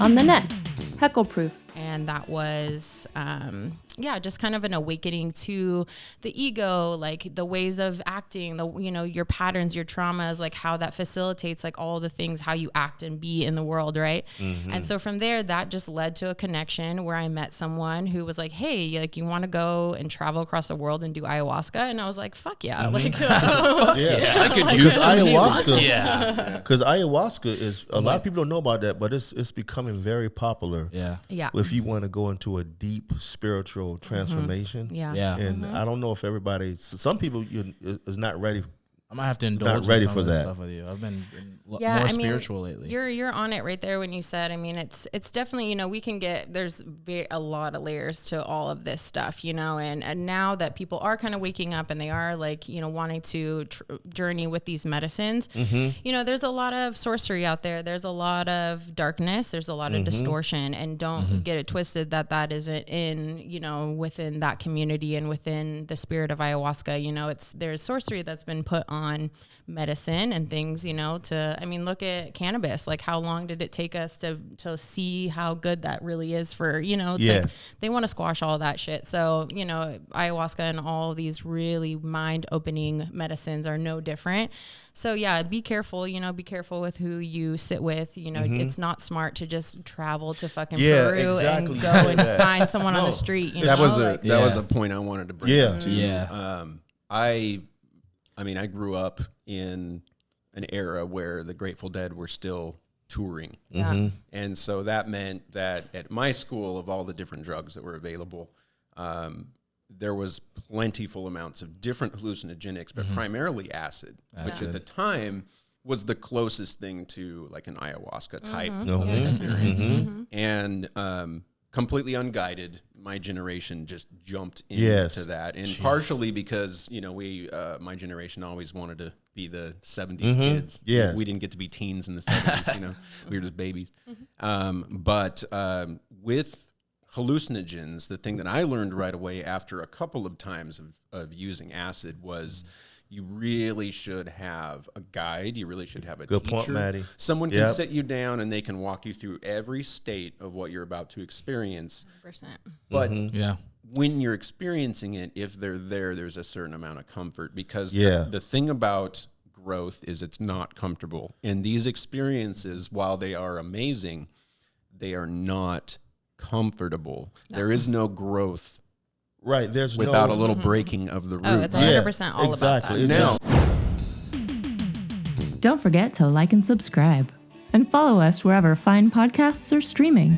on the next Heckleproof. And that was, just kind of an awakening to the ego, like the ways of acting, your patterns, your traumas, like how that facilitates like all the things, how you act and be in the world, right? Mm-hmm. And so from there, that just led to a connection where I met someone who was like, hey, like you want to go and travel across the world and do ayahuasca? And I was like, fuck yeah. Mm-hmm. Like, I could like, use ayahuasca. Yeah. Because ayahuasca is, a lot of people don't know about that, but it's becoming very popular. Yeah. If you want to go into a deep spiritual transformation. Yeah. And I don't know if everybody, some people is not ready. I might have to indulge in some of this stuff with you. I've been more spiritual lately. You're on it right there when you said, it's definitely, we can get, there's a lot of layers to all of this stuff, and now that people are kind of waking up and they are like, wanting to journey with these medicines, there's a lot of sorcery out there. There's a lot of darkness. There's a lot of distortion, and don't get it twisted that isn't in, within that community and within the spirit of ayahuasca. There's sorcery that's been put on medicine and things, look at cannabis. Like, how long did it take us to see how good that really is for, like they want to squash all that shit. So, ayahuasca and all these really mind-opening medicines are no different. So yeah, be careful, be careful with who you sit with. It's not smart to just travel to fucking Peru and go and find someone on the street. That was a point I wanted to bring up too. Yeah. I grew up in an era where the Grateful Dead were still touring. Yeah. And so that meant that at my school, of all the different drugs that were available, there was plentiful amounts of different hallucinogenics, but primarily acid, which at the time was the closest thing to like an ayahuasca type of experience. And completely unguided, my generation just jumped into that. And partially because, my generation always wanted to be the 70s kids. Yeah. We didn't get to be teens in the 70s, we were just babies. But with hallucinogens, the thing that I learned right away after a couple of times of using acid was you really should have a guide. You really should have a teacher. Good point, Matty. Someone can sit you down and they can walk you through every state of what you're about to experience. 100%. But when you're experiencing it, if they're there's a certain amount of comfort, because the thing about growth is it's not comfortable. And these experiences, while they are amazing, they are not comfortable. No. There is no growth. Right, there's without a little breaking of the roots. Oh, it's 100% all about that. Don't forget to like and subscribe, and follow us wherever fine podcasts are streaming.